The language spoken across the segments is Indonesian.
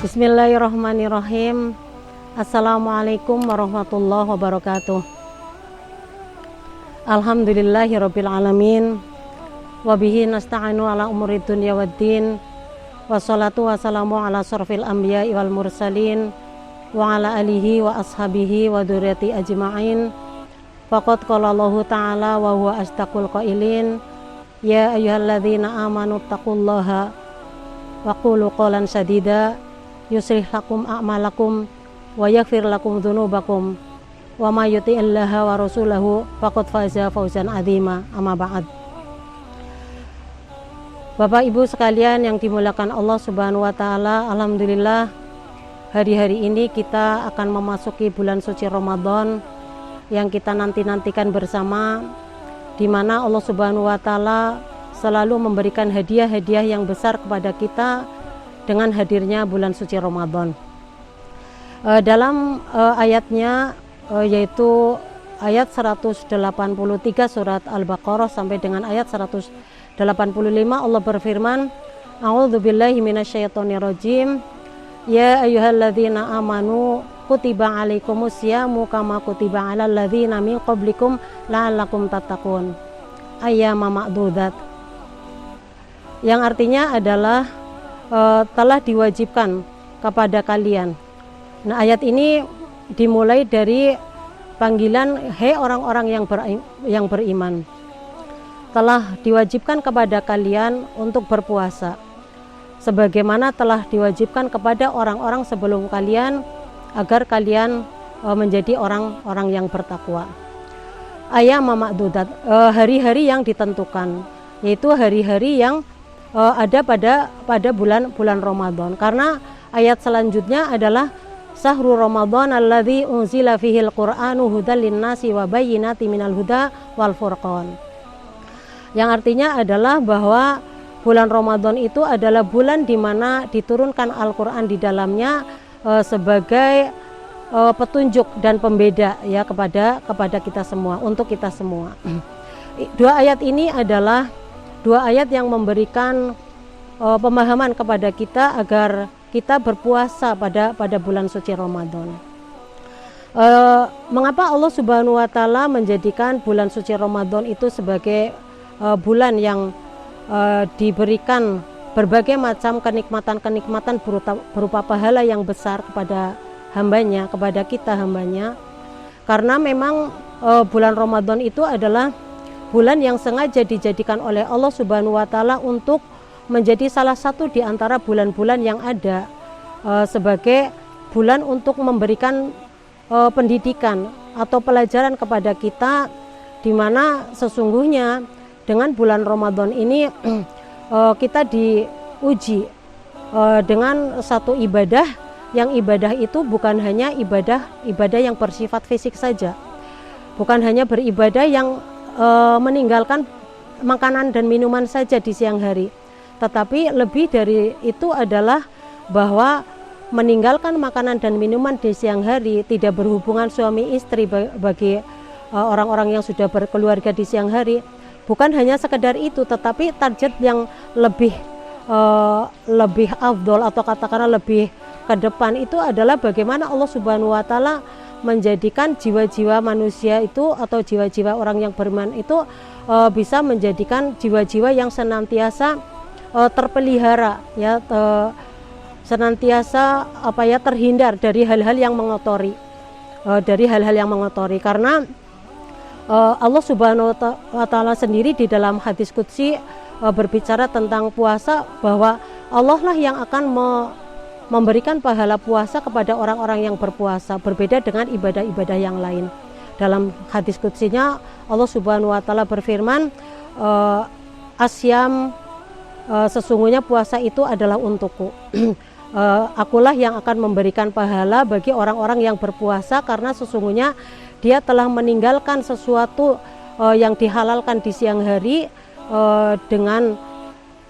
Bismillahirrahmanirrahim. Assalamualaikum warahmatullahi wabarakatuh. Alhamdulillahirabbil alamin. Wabihi nasta'inu ala umuri dunya waddin. Wassalatu wassalamu ala asrofil anbiya'i wal mursalin wa ala alihi wa ashabihi wa dzurriyyati ajma'in. Faqad qala Allahu ta'ala wa huwa asdaqul qailin. Ya ayyuhalladzina amanu taqullaha wa qulu qawlan sadida yuslih lakum a'malakum wa yaghfir lakum dzunubakum wa may yuti'illaha wa rasulahu faqad faza fawzan 'azima. Amma ba'd. Bapak Ibu sekalian yang dimuliakan Allah Subhanahu wa taala, alhamdulillah hari-hari ini kita akan memasuki bulan suci Ramadan yang kita nanti-nantikan bersama, di mana Allah Subhanahu wa taala selalu memberikan hadiah-hadiah yang besar kepada kita dengan hadirnya bulan suci Ramadan. Dalam ayatnya yaitu ayat 183 surat Al-Baqarah sampai dengan ayat 185 Allah berfirman, A'udzubillahi minasyaitonirrajim. Ya ayyuhalladzina amanu kutiba alaikumusyamu kama kutiba alal ladzina min qablikum la'allakum tattaqun. Ayyama ma'dudat. Yang artinya adalah telah diwajibkan kepada kalian. Nah, ayat ini dimulai dari panggilan hei orang-orang yang beriman. Telah diwajibkan kepada kalian untuk berpuasa sebagaimana telah diwajibkan kepada orang-orang sebelum kalian agar kalian menjadi orang-orang yang bertakwa. Ayyam ma'dudat, hari-hari yang ditentukan, yaitu hari-hari yang ada pada bulan Ramadan. Karena ayat selanjutnya adalah Syahrul Ramadan alladzi unzila fihil Qur'anu hudal linnasi wa bayyinatin minal huda wal furqan. Yang artinya adalah bahwa bulan Ramadan itu adalah bulan di mana diturunkan Al-Qur'an di dalamnya sebagai petunjuk dan pembeda ya kepada kita semua, untuk kita semua. Dua ayat ini adalah dua ayat yang memberikan pemahaman kepada kita agar kita berpuasa pada bulan suci Ramadan. Mengapa Allah Subhanahu wa taala menjadikan bulan suci Ramadan itu sebagai bulan yang diberikan berbagai macam kenikmatan-kenikmatan berupa pahala yang besar kepada hambanya, kepada kita hambanya? Karena memang bulan Ramadan itu adalah bulan yang sengaja dijadikan oleh Allah Subhanahu wa taala untuk menjadi salah satu di antara bulan-bulan yang ada sebagai bulan untuk memberikan pendidikan atau pelajaran kepada kita, di mana sesungguhnya dengan bulan Ramadan ini kita diuji dengan satu ibadah, yang ibadah itu bukan hanya ibadah yang bersifat fisik saja, bukan hanya beribadah yang meninggalkan makanan dan minuman saja di siang hari, tetapi lebih dari itu adalah bahwa meninggalkan makanan dan minuman di siang hari, tidak berhubungan suami istri bagi orang-orang yang sudah berkeluarga di siang hari, bukan hanya sekedar itu, tetapi target yang lebih afdol atau katakanlah lebih ke depan itu adalah bagaimana Allah Subhanahu wa taala menjadikan jiwa-jiwa manusia itu atau jiwa-jiwa orang yang beriman itu bisa menjadikan jiwa-jiwa yang senantiasa terpelihara ya, senantiasa terhindar dari hal-hal yang mengotori, karena Allah Subhanahu wa taala sendiri di dalam hadis qudsi berbicara tentang puasa, bahwa Allah lah yang akan memberikan pahala puasa kepada orang-orang yang berpuasa, berbeda dengan ibadah-ibadah yang lain. Dalam hadis qudsinya Allah Subhanahu wa taala berfirman, asyam, sesungguhnya puasa itu adalah untukku. Akulah yang akan memberikan pahala bagi orang-orang yang berpuasa, karena sesungguhnya dia telah meninggalkan sesuatu yang dihalalkan di siang hari dengan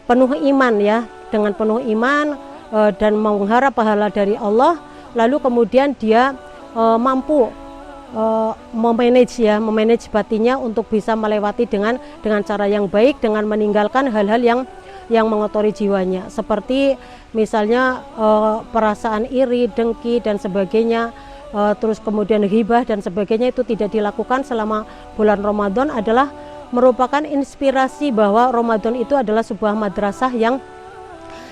penuh iman ya, dengan penuh iman dan mengharap pahala dari Allah, lalu kemudian dia mampu memanage batinnya untuk bisa melewati dengan cara yang baik, dengan meninggalkan hal-hal yang yang mengotori jiwanya, seperti misalnya perasaan iri, dengki dan sebagainya, terus kemudian ghibah dan sebagainya, itu tidak dilakukan selama bulan Ramadan, adalah merupakan inspirasi bahwa Ramadan itu adalah sebuah madrasah yang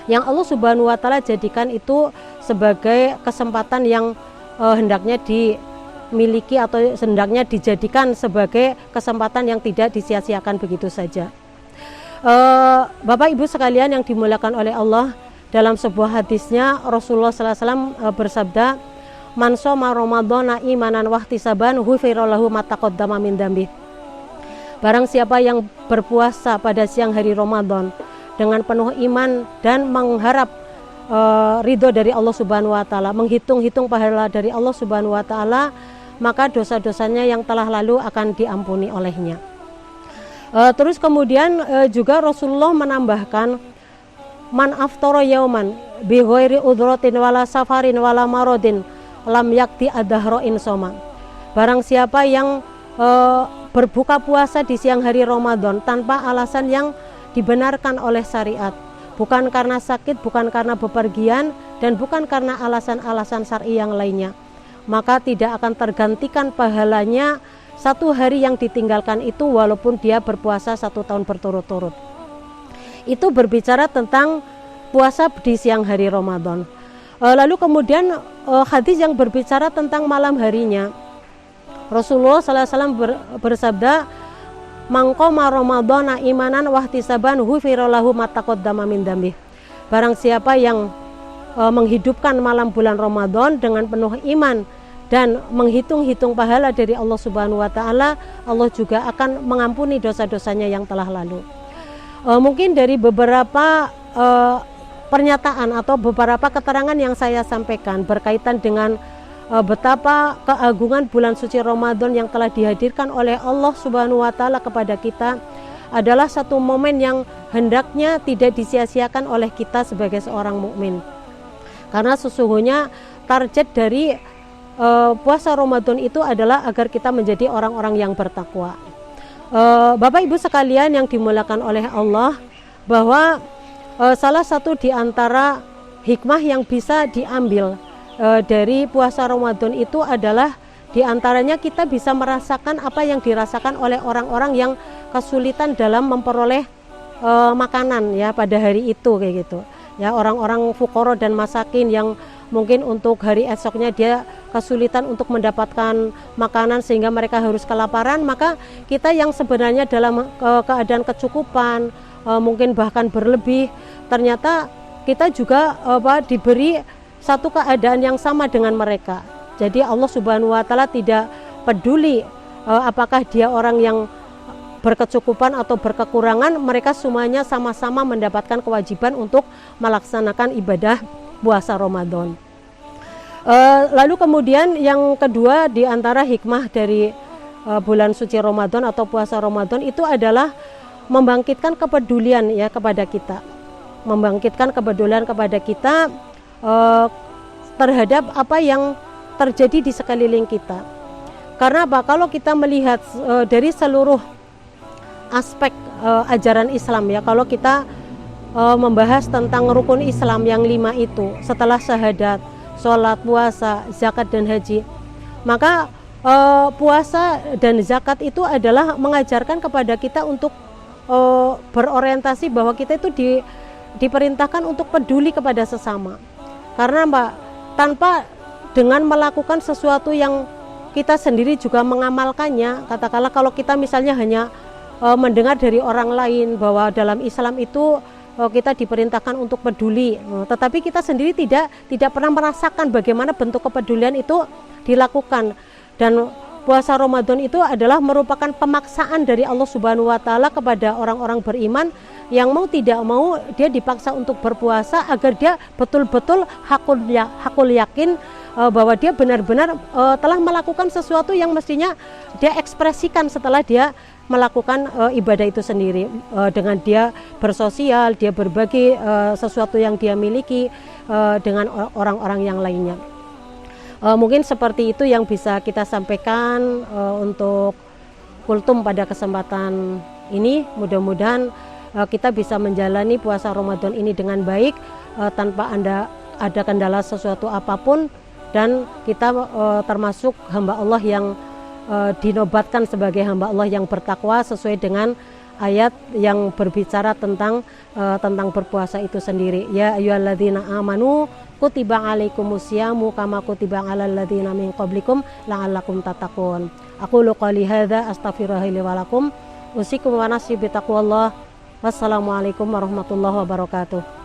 Allah Subhanahu wa taala jadikan itu sebagai kesempatan yang hendaknya dimiliki atau hendaknya dijadikan sebagai kesempatan yang tidak disia-siakan begitu saja. Bapak Ibu sekalian yang dimuliakan oleh Allah, dalam sebuah hadisnya Rasulullah SAW bersabda, "Man shoma Ramadhana imanan wahtisaban ghufira lahu ma taqaddama min dzambi." Barang siapa yang berpuasa pada siang hari Ramadan dengan penuh iman dan mengharap ridho dari Allah Subhanahu wa taala, menghitung-hitung pahala dari Allah Subhanahu wa taala, maka dosa-dosanya yang telah lalu akan diampuni olehnya. Terus kemudian juga Rasulullah menambahkan, man aftara yauman bi ghairi udratin wala safarin wala maradin lam yakti adahro insoma. Barang siapa yang berbuka puasa di siang hari Ramadan tanpa alasan yang dibenarkan oleh syariat, bukan karena sakit, bukan karena bepergian, dan bukan karena alasan-alasan syar'i yang lainnya, maka tidak akan tergantikan pahalanya satu hari yang ditinggalkan itu walaupun dia berpuasa 1 tahun berturut-turut. Itu berbicara tentang puasa di siang hari Ramadan. Lalu kemudian hadis yang berbicara tentang malam harinya, Rasulullah SAW bersabda, "Mangqoma Ramadhana imanan wahtisaban ghufira lahu ma taqaddama min dzambi." Barang siapa yang menghidupkan malam bulan Ramadan dengan penuh iman dan menghitung-hitung pahala dari Allah Subhanahu wa taala, Allah juga akan mengampuni dosa-dosanya yang telah lalu. Mungkin dari beberapa pernyataan atau beberapa keterangan yang saya sampaikan berkaitan dengan betapa keagungan bulan suci Ramadan yang telah dihadirkan oleh Allah Subhanahu wa taala kepada kita adalah satu momen yang hendaknya tidak disia-siakan oleh kita sebagai seorang mukmin. Karena sesungguhnya target dari puasa Ramadan itu adalah agar kita menjadi orang-orang yang bertakwa. Bapak Ibu sekalian yang dimuliakan oleh Allah, bahwa salah satu di antara hikmah yang bisa diambil dari puasa Ramadan itu adalah di antaranya kita bisa merasakan apa yang dirasakan oleh orang-orang yang kesulitan dalam memperoleh makanan ya pada hari itu, kayak gitu. Ya, orang-orang fuqara dan masakin yang mungkin untuk hari esoknya dia kesulitan untuk mendapatkan makanan sehingga mereka harus kelaparan, maka kita yang sebenarnya dalam keadaan kecukupan, mungkin bahkan berlebih, ternyata kita juga diberi satu keadaan yang sama dengan mereka. Jadi Allah Subhanahu wa taala tidak peduli apakah dia orang yang berkecukupan atau berkekurangan, mereka semuanya sama-sama mendapatkan kewajiban untuk melaksanakan ibadah puasa Ramadan. Lalu kemudian yang kedua di antara hikmah dari bulan suci Ramadan atau puasa Ramadan itu adalah membangkitkan kepedulian ya kepada kita, membangkitkan kepedulian kepada kita terhadap apa yang terjadi di sekeliling kita. Karena apa? Kalau kita melihat dari seluruh aspek ajaran Islam ya, kalau kita membahas tentang rukun Islam yang 5 itu setelah syahadat, sholat, puasa, zakat dan haji, maka puasa dan zakat itu adalah mengajarkan kepada kita untuk berorientasi bahwa kita itu diperintahkan untuk peduli kepada sesama. Karena Mbak, tanpa dengan melakukan sesuatu yang kita sendiri juga mengamalkannya, katakanlah kalau kita misalnya hanya mendengar dari orang lain bahwa dalam Islam itu kita diperintahkan untuk peduli, tetapi kita sendiri tidak pernah merasakan bagaimana bentuk kepedulian itu dilakukan. Dan puasa Ramadan itu adalah merupakan pemaksaan dari Allah Subhanahu wa taala kepada orang-orang beriman yang mau tidak mau dia dipaksa untuk berpuasa agar dia betul-betul hakul yakin bahwa dia benar-benar telah melakukan sesuatu yang mestinya dia ekspresikan setelah dia melakukan ibadah itu sendiri, dengan dia bersosial, dia berbagi sesuatu yang dia miliki dengan orang-orang yang lainnya. Mungkin seperti itu yang bisa kita sampaikan untuk kultum pada kesempatan ini. Mudah-mudahan kita bisa menjalani puasa Ramadan ini dengan baik tanpa ada kendala sesuatu apapun, dan kita termasuk hamba Allah yang dinobatkan sebagai hamba Allah yang bertakwa sesuai dengan ayat yang berbicara tentang berpuasa itu sendiri. Ya ayyuhalladzina amanu kutiba alaikumusyamu kama kutiba alal ladzina min qablikum la'allakum tattaqun. Aqulu qouli hadza astaghfirullahi li wa lakum. Usikum wa nafsi bi taqwallah. Wassalamualaikum warahmatullahi wabarakatuh.